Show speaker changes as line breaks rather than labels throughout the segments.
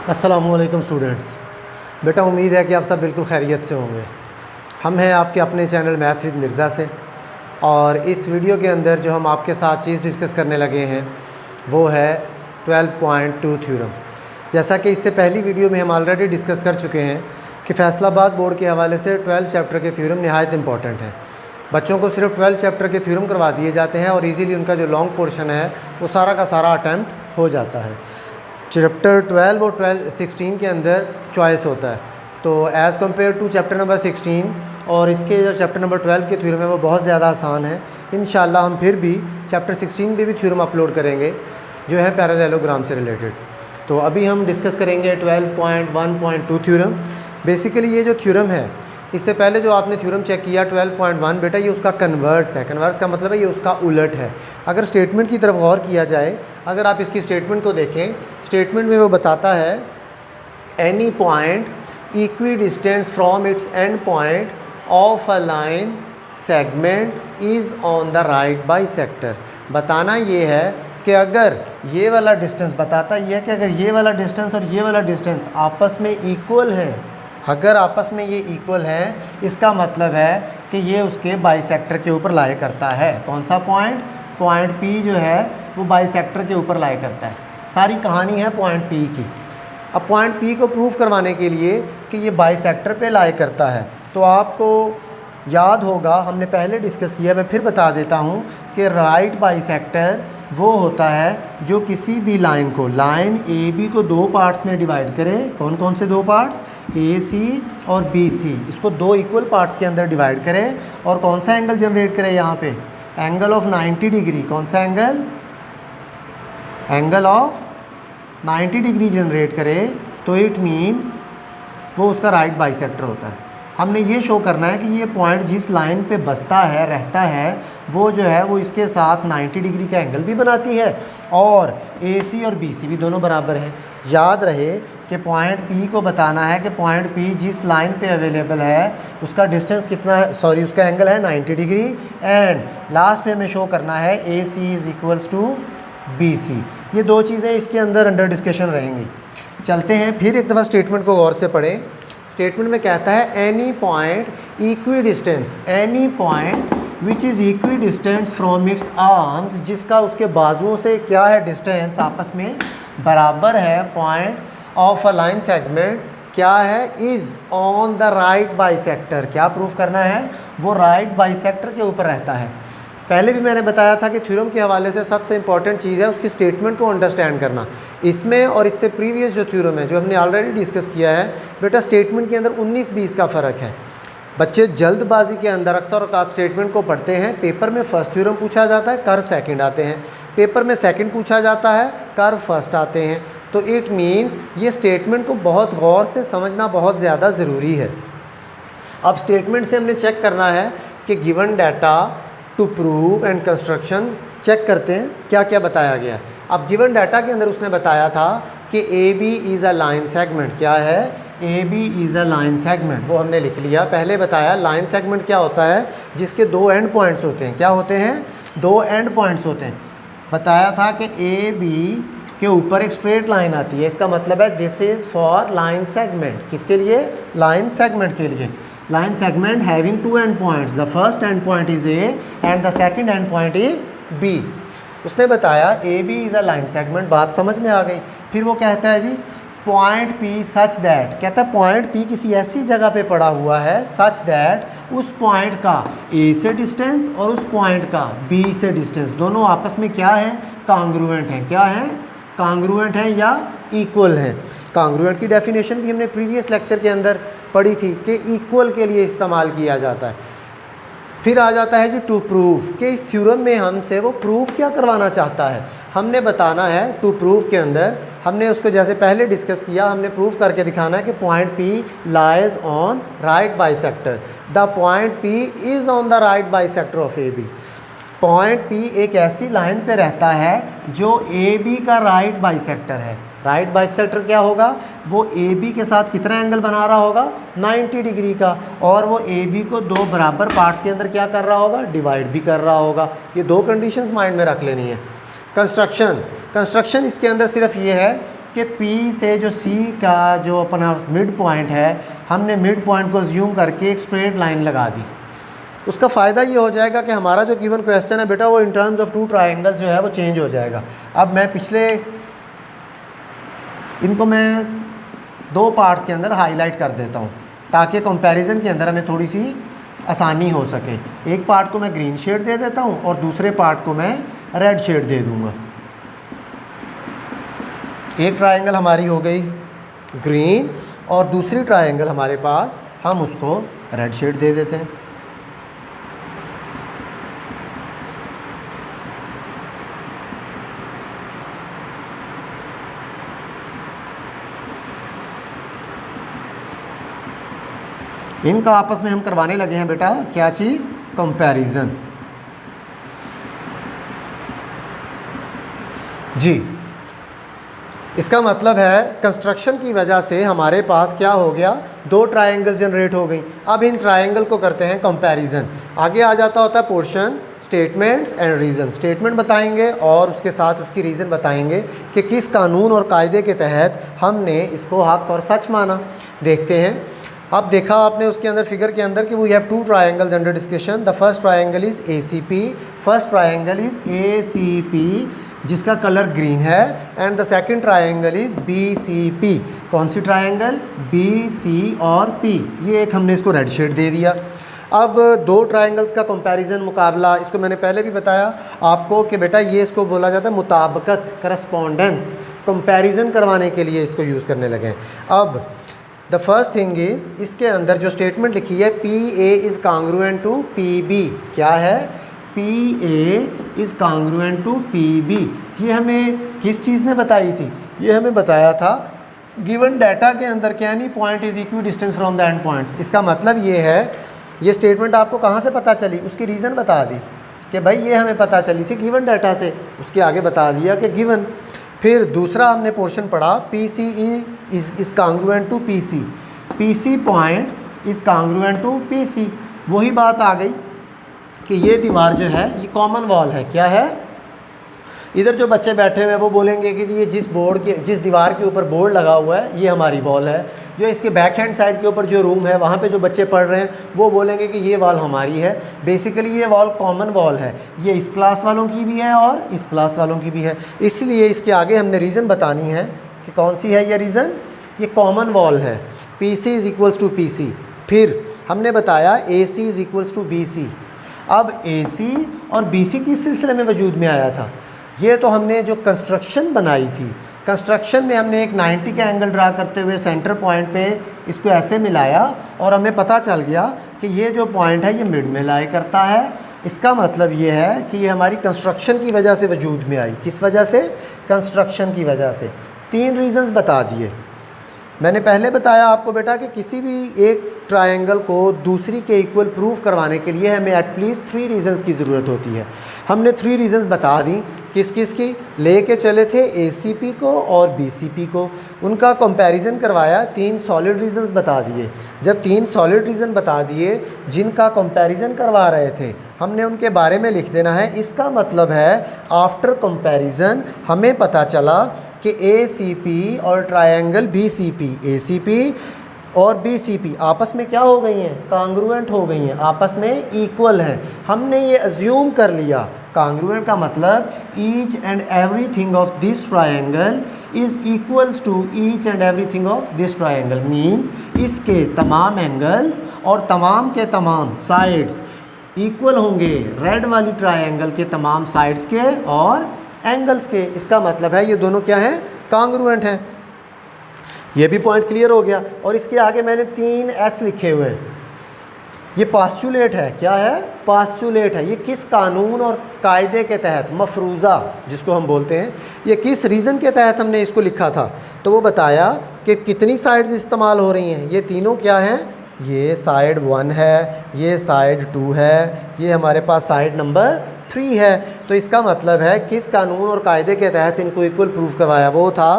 अस्सलामुअलैकुम स्टूडेंट्स। बेटा उम्मीद है कि आप सब बिल्कुल खैरियत से होंगे। हम हैं आपके अपने चैनल मैथ विद मिर्ज़ा से, और इस वीडियो के अंदर जो हम आपके साथ चीज़ डिस्कस करने लगे हैं वो है 12.2 थ्योरम। जैसा कि इससे पहली वीडियो में हम ऑलरेडी डिस्कस कर चुके हैं कि फैसलाबाद बोर्ड के हवाले से 12 चैप्टर के थ्योरम नहायत इंपॉर्टेंट हैं। बच्चों को सिर्फ 12 चैप्टर के थ्योरम करवा दिए जाते हैं और इजीली उनका जो लॉन्ग पोर्शन है वो सारा का सारा अटैम्प्ट हो जाता है। चैप्टर 12 और 16 के अंदर चॉइस होता है, तो as compare to chapter number 16 और इसके जो चैप्टर नंबर 12 के थ्योरम है वो बहुत ज़्यादा आसान है। इंशाल्लाह हम फिर भी चैप्टर 16 पे भी थ्योरम अपलोड करेंगे जो है पैरेललोग्राम से रिलेटेड। तो अभी हम डिस्कस करेंगे 12.1.2 थ्योरम। बेसिकली ये जो थ्योरम है, इससे पहले जो आपने थ्योरम चेक किया 12.1, बेटा ये उसका कन्वर्स है। कन्वर्स का मतलब है ये उसका उलट है। अगर स्टेटमेंट की तरफ गौर किया जाए, अगर आप इसकी स्टेटमेंट को देखें, स्टेटमेंट में वो बताता है any point equi distance from its and point of a line segment is on the right bisector. बताना ये है कि अगर ये वाला डिस्टेंस, बताता ये है कि अगर ये वाला डिस्टेंस और ये वाला डिस्टेंस आपस में इक्वल हैं, अगर आपस में ये इक्वल है, इसका मतलब है कि ये उसके बाइसेक्टर के ऊपर लाई करता है। कौन सा पॉइंट? पॉइंट P जो है वो बाइसेक्टर के ऊपर लाई करता है। सारी कहानी है पॉइंट P की। अब पॉइंट P को प्रूव करवाने के लिए कि ये बाइसेक्टर पे लाई करता है, तो आपको याद होगा, हमने पहले डिस्कस किया, मैं फिर बता देता हूँ कि राइट बाइसेक्टर वो होता है जो किसी भी लाइन को, लाइन AB को दो पार्ट्स में डिवाइड करे। कौन कौन से दो पार्ट्स? AC और BC। इसको दो इक्वल पार्ट्स के अंदर डिवाइड करे और कौन सा एंगल जनरेट करे? यहाँ पे एंगल ऑफ 90 डिग्री। कौन सा angle? Angle of 90 degree generate करे, तो इट मीन्स वो उसका राइट बाइसेक्टर होता है। हमने ये शो करना है कि ये पॉइंट जिस लाइन पे बसता है, रहता है, वो जो है वो इसके साथ 90 डिग्री का एंगल भी बनाती है और AC और BC भी दोनों बराबर हैं। याद रहे कि पॉइंट P को बताना है कि पॉइंट P जिस लाइन पे अवेलेबल है उसका डिस्टेंस कितना है, सॉरी उसका एंगल है 90 डिग्री, एंड लास्ट में हमें शो करना है AC is equals to BC। ये दो चीज़ें इसके अंदर अंडर डिस्कशन रहेंगी। चलते हैं फिर एक दफ़ा स्टेटमेंट को गौर से पढ़ें। स्टेटमेंट में कहता है any point equi distance, any point which is equi distance from its arms, जिसका उसके बाजुओं से क्या है, डिस्टेंस आपस में बराबर है, point of a line segment क्या है, is on the right bisector. क्या प्रूफ करना है? वो राइट बाइसेक्टर के ऊपर रहता है। पहले भी मैंने बताया था कि थ्योरम के हवाले से सबसे इंपॉर्टेंट चीज़ है उसकी स्टेटमेंट को अंडरस्टैंड करना। इसमें और इससे प्रीवियस जो थ्योरम है जो हमने ऑलरेडी डिस्कस किया है, बेटा स्टेटमेंट के अंदर 19-20 का फ़र्क है। बच्चे जल्दबाजी के अंदर अक्सर औकात स्टेटमेंट को पढ़ते हैं। पेपर में फर्स्ट थ्योरम पूछा जाता है, कर सेकंड आते हैं। पेपर में सेकंड पूछा जाता है, कर फर्स्ट आते हैं। तो इट मीन्स ये स्टेटमेंट को बहुत गौर से समझना बहुत ज़्यादा ज़रूरी है। अब स्टेटमेंट से हमने चेक करना है कि given data to prove and construction check करते हैं क्या क्या बताया गया। अब गिवन डाटा के अंदर उसने बताया था कि AB is a line segment. क्या है? AB is a line segment, वो हमने लिख लिया। पहले बताया लाइन सेगमेंट क्या होता है, जिसके दो एंड पॉइंट्स होते हैं। क्या होते हैं? दो एंड पॉइंट्स होते हैं। बताया था कि AB के ऊपर एक स्ट्रेट लाइन आती है, इसका मतलब है this is for line segment. किसके लिए? लाइन सेगमेंट के लिए। line segment having two end points, the first end point is A and the second end point is B। उसने बताया AB is a line segment, बात समझ में आ गई। फिर वो कहता है जी पॉइंट P such that, कहता है पॉइंट P किसी ऐसी जगह पे पड़ा हुआ है such that उस पॉइंट का A से डिस्टेंस और उस पॉइंट का B से डिस्टेंस दोनों आपस में क्या है? कांग्रुएंट है। क्या है? कांग्रुएंट है या इक्वल है। कांग्रुएंट की डेफिनेशन भी हमने प्रीवियस लेक्चर के अंदर पढ़ी थी कि इक्वल के लिए इस्तेमाल किया जाता है। फिर आ जाता है जी टू प्रूफ, कि इस थ्योरम में हमसे वो प्रूफ क्या करवाना चाहता है। हमने बताना है टू प्रूफ के अंदर, हमने उसको जैसे पहले डिस्कस किया, हमने प्रूफ करके दिखाना है कि point P lies on right bisector. The point P is on the right bisector of AB। Point P एक ऐसी लाइन पे रहता है जो AB का राइट बाइसेक्टर है। राइट बाइसेक्टर क्या होगा? वो AB के साथ कितना एंगल बना रहा होगा? 90 डिग्री का, और वो AB को दो बराबर पार्ट्स के अंदर क्या कर रहा होगा? डिवाइड भी कर रहा होगा। ये दो कंडीशंस माइंड में रख लेनी है। कंस्ट्रक्शन इसके अंदर सिर्फ ये है कि P से जो C का जो अपना मिड पॉइंट है, हमने मिड पॉइंट को अज्यूम करके एक स्ट्रेट लाइन लगा दी। उसका फ़ायदा ये हो जाएगा कि हमारा जो गिवन क्वेश्चन है बेटा वो in terms of two triangle जो है वो चेंज हो जाएगा। अब मैं पिछले इनको मैं दो पार्ट्स के अंदर हाईलाइट कर देता हूँ ताकि कंपैरिजन के अंदर हमें थोड़ी सी आसानी हो सके। एक पार्ट को मैं ग्रीन शेड दे देता हूँ और दूसरे पार्ट को मैं रेड शेड दे दूँगा। एक ट्रायंगल हमारी हो गई ग्रीन और दूसरी ट्रायंगल हमारे पास हम उसको रेड शेड दे देते हैं। इनका आपस में हम करवाने लगे हैं बेटा क्या चीज़, कंपैरिजन। जी, इसका मतलब है कंस्ट्रक्शन की वजह से हमारे पास क्या हो गया, दो ट्रायंगल्स जनरेट हो गई। अब इन ट्रायंगल को करते हैं कंपैरिजन। आगे आ जाता होता है portion statements and reason. Statement बताएंगे और उसके साथ उसकी रीज़न बताएंगे कि किस कानून और कायदे के तहत हमने इसको हक और सच माना। देखते हैं। अब देखा आपने उसके अंदर फिगर के अंदर कि we have two triangles under discussion. The first triangle is ACP, first triangle is ACP जिसका कलर ग्रीन है, and the second triangle is BCP। कौन सी ट्रायंगल, BC और P। ये एक हमने इसको रेड शेड दे दिया। अब दो ट्रायंगल्स का कंपैरिजन, मुकाबला, इसको मैंने पहले भी बताया आपको कि बेटा ये इसको बोला जाता है मुताबकत, करस्पॉन्डेंस। कंपैरिजन करवाने के लिए इसको यूज़ करने लगे हैं। अब द फर्स्ट थिंग इज़, इसके अंदर जो स्टेटमेंट लिखी है PA is congruent to PB। क्या है, PA is congruent to PB। ये हमें किस चीज़ ने बताई थी, ये हमें बताया था गिवन डाटा के अंदर कि any point is equi distance from the end points. इसका मतलब ये है, ये स्टेटमेंट आपको कहाँ से पता चली, उसकी रीज़न बता दी कि भाई ये हमें पता चली थी गिवन डाटा से। उसके आगे बता दिया कि गिवन। फिर दूसरा हमने पोर्शन पढ़ा PC is congruent to PC, PC point is congruent to PC। वही बात आ गई कि ये दीवार जो है ये कॉमन वॉल है। क्या है, इधर जो बच्चे बैठे हुए हैं वो बोलेंगे कि जी ये जिस दीवार के ऊपर बोर्ड लगा हुआ है ये हमारी वॉल है। जो इसके बैक हैंड साइड के ऊपर जो रूम है वहाँ पे जो बच्चे पढ़ रहे हैं वो बोलेंगे कि ये वॉल हमारी है। बेसिकली ये वॉल कॉमन वॉल है, ये इस क्लास वालों की भी है और इस क्लास वालों की भी है। इसलिए इसके आगे हमने रीज़न बतानी है कि कौन सी है ये रीज़न, ये कॉमन वॉल है। PC is equals to PC। फिर हमने बताया AC is equals to BC। अब AC और BC किस सिलसिले में वजूद में आया था, ये तो हमने जो कंस्ट्रक्शन बनाई थी, कंस्ट्रक्शन में हमने एक 90 का एंगल ड्रा करते हुए सेंटर पॉइंट पे इसको ऐसे मिलाया और हमें पता चल गया कि ये जो पॉइंट है ये मिड में लाई करता है। इसका मतलब ये है कि ये हमारी कंस्ट्रक्शन की वजह से वजूद में आई। किस वजह से, कंस्ट्रक्शन की वजह से। 3 रीज़न्स बता दिए। मैंने पहले बताया आपको बेटा कि किसी भी एक ट्रायंगल को दूसरी के इक्वल प्रूव करवाने के लिए हमें एटलीस्ट 3 रीज़न्स की ज़रूरत होती है। हमने 3 रीज़न्स बता दी। किस किस की लेके चले थे, ACP को और BCP को। उनका कंपैरिजन करवाया, 3 सॉलिड रीज़न्स बता दिए। जब 3 सॉलिड रीज़न बता दिए जिनका कंपैरिजन करवा रहे थे, हमने उनके बारे में लिख देना है। इसका मतलब है आफ्टर कंपैरिजन हमें पता चला कि ACP और ट्रायंगल BCP, ACP और BCP आपस में क्या हो गई हैं, कांग्रुएंट हो गई हैं, आपस में इक्वल हैं। हमने ये अज्यूम कर लिया। कांग्रुएंट का मतलब each and everything of this triangle is equals to each and everything of this triangle. Means इसके तमाम एंगल्स और तमाम के तमाम साइड्स इक्वल होंगे रेड वाली ट्रायंगल के तमाम साइड्स के और एंगल्स के। इसका मतलब है ये दोनों क्या हैं, कांग्रुएंट हैं। ये भी पॉइंट क्लियर हो गया। और इसके आगे मैंने 3 S लिखे हुए हैं। ये पास्चुलेट है। क्या है, पास्चुलेट है। ये किस कानून और कायदे के तहत, मफरूज़ा जिसको हम बोलते हैं, ये किस रीज़न के तहत हमने इसको लिखा था। तो वो बताया कि कितनी साइड्स इस्तेमाल हो रही हैं। ये तीनों क्या हैं, ये साइड 1 है, ये साइड 2 है, ये हमारे पास साइड नंबर 3 है। तो इसका मतलब है किस कानून और कायदे के तहत इनको इक्वल प्रूफ करवाया, वो था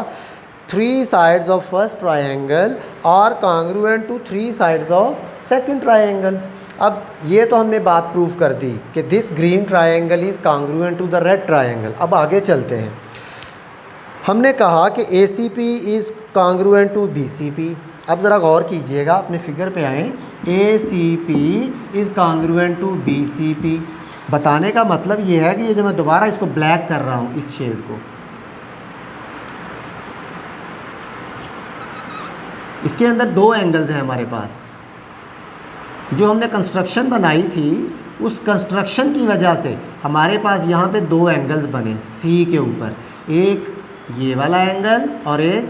3 sides of first triangle are congruent to 3 sides of second triangle। अब ये तो हमने बात प्रूफ कर दी कि this green triangle is congruent to the red triangle. अब आगे चलते हैं। हमने कहा कि ACP is congruent to BCP। अब ज़रा गौर कीजिएगा, अपने फिगर पे आएँ। ACP is congruent to BCP। बताने का मतलब ये है कि ये जो मैं दोबारा इसको ब्लैक कर रहा हूँ, इस शेड को, इसके अंदर दो एंगल्स हैं हमारे पास। जो हमने कंस्ट्रक्शन बनाई थी, उस कंस्ट्रक्शन की वजह से हमारे पास यहाँ पे दो एंगल्स बने C के ऊपर, एक ये वाला एंगल और एक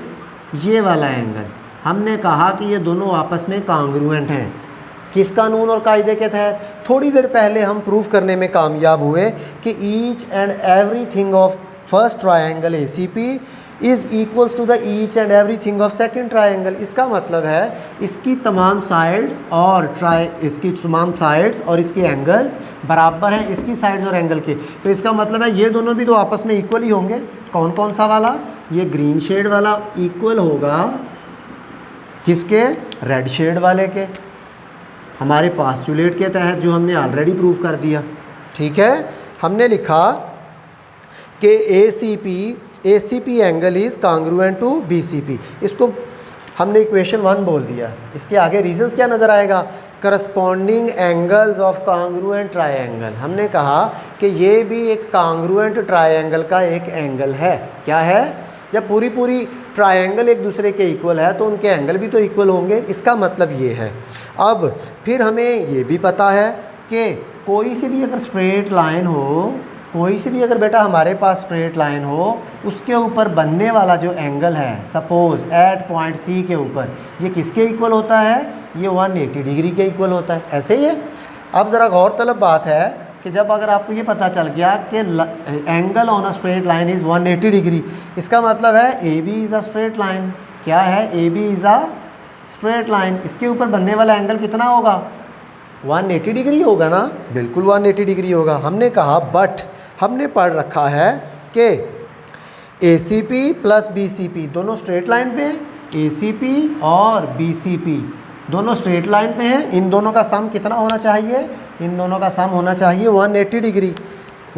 ये वाला एंगल। हमने कहा कि ये दोनों आपस में कॉन्ग्रुएंट हैं। किस कानून और कायदे के तहत? थोड़ी देर पहले हम प्रूफ करने में कामयाब हुए कि each and everything of first triangle ACP is equals to the each and everything of second triangle. इसका मतलब है इसकी तमाम साइड्स और इसके एंगल्स बराबर हैं, इसकी साइड्स और एंगल के। तो इसका मतलब है ये दोनों भी तो आपस में इक्वल ही होंगे। कौन कौन सा वाला? ये ग्रीन शेड वाला इक्वल होगा किसके? रेड शेड वाले के। हमारे पास्टुलेट के तहत जो हमने ऑलरेडी प्रूफ कर दिया। ठीक है, हमने लिखा कि ACP angle is congruent to BCP। इसको हमने इक्वेशन 1 बोल दिया। इसके आगे रीजंस क्या नज़र आएगा? Corresponding angles of congruent triangle. हमने कहा कि ये भी एक कॉन्ग्रुएंट ट्रायंगल का एक एंगल है। क्या है? जब पूरी ट्रायंगल एक दूसरे के इक्वल है तो उनके एंगल भी तो इक्वल होंगे। इसका मतलब ये है। अब फिर हमें ये भी पता है कि कोई सी भी अगर स्ट्रेट लाइन हो, कोई सी भी अगर बेटा हमारे पास स्ट्रेट लाइन हो, उसके ऊपर बनने वाला जो एंगल है, सपोज़ एट पॉइंट C के ऊपर, ये किसके इक्वल होता है? ये 180 डिग्री के इक्वल होता है। ऐसे ही है। अब ज़रा गौरतलब बात है कि जब अगर आपको ये पता चल गया कि angle on a straight line is 180 degree, इसका मतलब है AB is a straight line. क्या है? AB is a straight line. इसके ऊपर बनने वाला एंगल कितना होगा? 180 डिग्री होगा ना? बिल्कुल 180 डिग्री होगा। हमने कहा बट हमने पढ़ रखा है कि ACP प्लस BCP दोनों स्ट्रेट लाइन पे हैं। ACP और BCP दोनों स्ट्रेट लाइन पे हैं। इन दोनों का सम कितना होना चाहिए? इन दोनों का सम होना चाहिए 180 डिग्री।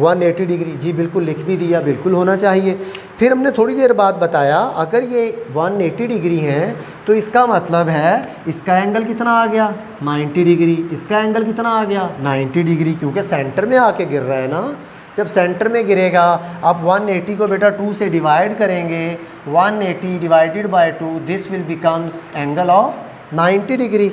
180 डिग्री, जी बिल्कुल लिख भी दिया, बिल्कुल होना चाहिए। फिर हमने थोड़ी देर बाद बताया अगर ये 180 डिग्री हैं तो इसका मतलब है इसका एंगल कितना आ गया? 90 डिग्री। इसका एंगल कितना आ गया? 90 डिग्री, क्योंकि सेंटर में आके गिर रहा है ना। जब सेंटर में गिरेगा, आप 180 को बेटा 2 से डिवाइड करेंगे, 180 divided by 2, this will becomes angle of 90 degree.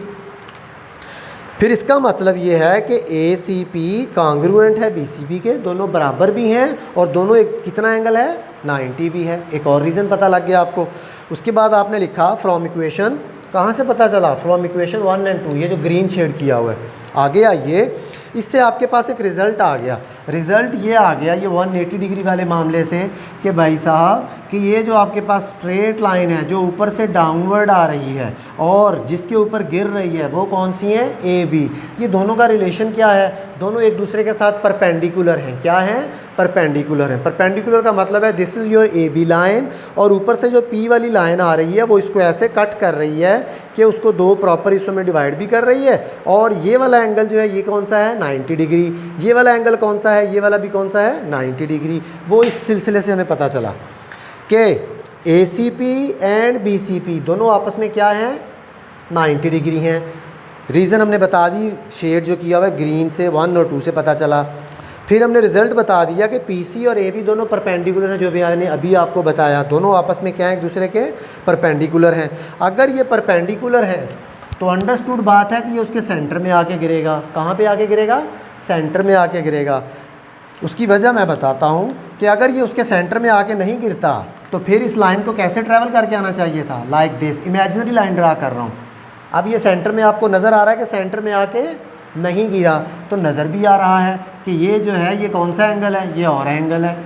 फिर इसका मतलब ये है कि ACP कॉन्ग्रुएंट है BCP के, दोनों बराबर भी हैं और दोनों एक कितना एंगल है? 90 भी है। एक और रीज़न पता लग गया आपको। उसके बाद आपने लिखा फ्रॉम इक्वेशन, कहाँ से पता चला? फ्रॉम इक्वेशन 1 और 2, ये जो ग्रीन शेड किया हुआ है। आगे आइए, इससे आपके पास एक रिज़ल्ट आ गया। रिज़ल्ट ये आ गया ये 180 डिग्री वाले मामले से कि भाई साहब कि ये जो आपके पास स्ट्रेट लाइन है जो ऊपर से डाउनवर्ड आ रही है और जिसके ऊपर गिर रही है वो कौन सी है? AB। ये दोनों का रिलेशन क्या है? दोनों एक दूसरे के साथ परपेंडिकुलर हैं। क्या हैं? परपेंडिकुलर हैं। परपेंडिकुलर का मतलब है this is your AB line और ऊपर से जो P वाली लाइन आ रही है वो इसको ऐसे कट कर रही है कि उसको दो प्रॉपर हिस्सों में डिवाइड भी कर रही है। और ये वाला एंगल जो है ये कौन सा है? 90 डिग्री। ये वाला एंगल कौन सा है? ये वाला भी कौन सा है? 90 डिग्री। वो इस सिलसिले से हमें पता चला कि ACP एंड BCP दोनों आपस में क्या हैं? 90 डिग्री हैं। रीज़न हमने बता दी, शेड जो किया हुआ है ग्रीन से 1 और 2 से पता चला। फिर हमने रिज़ल्ट बता दिया कि PC और AB दोनों परपेंडिकुलर हैं, जो भी मैंने अभी आपको बताया। दोनों आपस में क्या हैं? एक दूसरे के परपेंडिकुलर हैं। अगर ये परपेंडिकुलर हैं तो अंडरस्टूड बात है कि ये उसके सेंटर में आके गिरेगा। कहाँ पे आके गिरेगा? सेंटर में आके गिरेगा। उसकी वजह मैं बताता हूँ कि अगर ये उसके सेंटर में आके नहीं गिरता तो फिर इस लाइन को कैसे ट्रैवल करके आना चाहिए था? Like this. Imaginary line draw कर रहा हूँ। अब ये सेंटर में आपको नज़र आ रहा है कि सेंटर में आके नहीं गिरा, तो नज़र भी आ रहा है कि ये जो है ये कौन सा एंगल है? ये और एंगल है।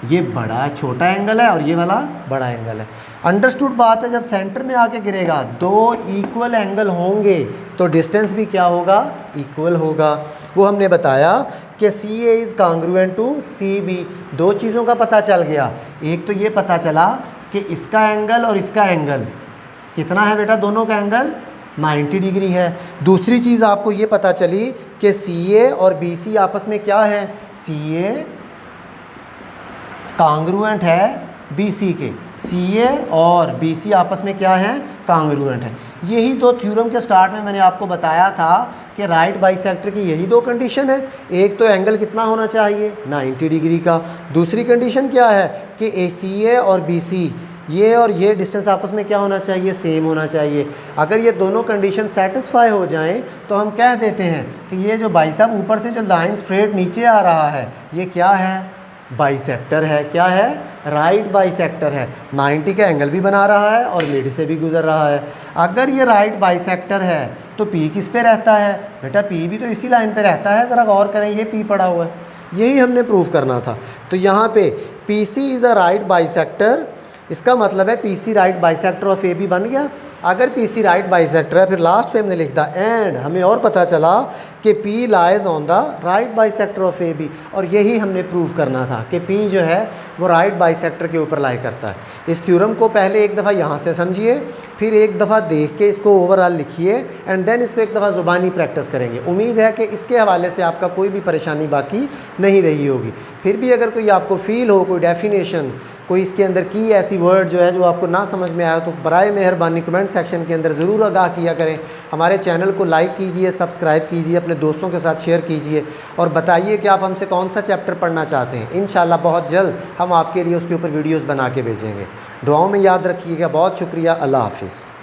ये बड़ा छोटा एंगल है और ये वाला बड़ा एंगल है। अंडरस्टूड बात है। जब सेंटर में आके गिरेगा दो इक्वल एंगल होंगे तो डिस्टेंस भी क्या होगा? इक्वल होगा। वो हमने बताया कि CA is congruent to CB। दो चीज़ों का पता चल गया। एक तो ये पता चला कि इसका एंगल और इसका एंगल कितना है बेटा? दोनों का एंगल 90 डिग्री है। दूसरी चीज़ आपको ये पता चली कि CA और BC आपस में क्या है? CA कॉन्ग्रुएंट है BC के, CA और BC आपस में क्या है, कांग्रुएंट है। यही दो थ्योरम के स्टार्ट में मैंने आपको बताया था कि राइट बाइसेक्टर की यही दो कंडीशन है। एक तो एंगल कितना होना चाहिए, 90 डिग्री का। दूसरी कंडीशन क्या है कि CA और BC ये और ये डिस्टेंस आपस में क्या होना चाहिए, सेम होना चाहिए। अगर ये दोनों कंडीशन सेटिस्फाई हो जाएं तो हम कह देते हैं कि ये जो भाई साहब ऊपर से जो लाइन स्ट्रेट नीचे आ रहा है ये क्या है, बाइसेक्टर है। क्या है, राइट बाइसेक्टर है। 90 का एंगल भी बना रहा है और मिड से भी गुजर रहा है। अगर ये राइट बाइसेक्टर है तो P किस पे रहता है, बेटा P भी तो इसी लाइन पे रहता है। ज़रा गौर करें, ये P पड़ा हुआ है, यही हमने प्रूव करना था। तो यहाँ पे PC is a right bisector, इसका मतलब है PC right bisector of AB बन गया। अगर PC राइट बाइसेक्टर है, फिर लास्ट पे हमने लिख दिया एंड, हमें और पता चला कि P lies on the right bisector of AB, और यही हमने प्रूव करना था कि P जो है वो राइट बाइसेक्टर के ऊपर लाई करता है। इस थ्योरम को पहले एक दफ़ा यहाँ से समझिए, फिर एक दफ़ा देख के इसको ओवरऑल लिखिए एंड देन इसको एक दफ़ा ज़ुबानी प्रैक्टिस करेंगे। उम्मीद है कि इसके हवाले से आपका कोई भी परेशानी बाकी नहीं रही होगी। फिर भी अगर कोई आपको फ़ील हो, कोई डेफिनेशन, कोई इसके अंदर की ऐसी वर्ड जो है जो आपको ना समझ में आया, तो बराए मेहरबानी कमेंट सेक्शन के अंदर ज़रूर आगाह किया करें। हमारे चैनल को लाइक कीजिए, सब्सक्राइब कीजिए, अपने दोस्तों के साथ शेयर कीजिए और बताइए कि आप हमसे कौन सा चैप्टर पढ़ना चाहते हैं। इंशाल्लाह बहुत जल्द हम आपके लिए उसके ऊपर वीडियोज़ बना के भेजेंगे। दुआओं में याद रखिएगा। बहुत शुक्रिया। अल्लाह हाफिज़।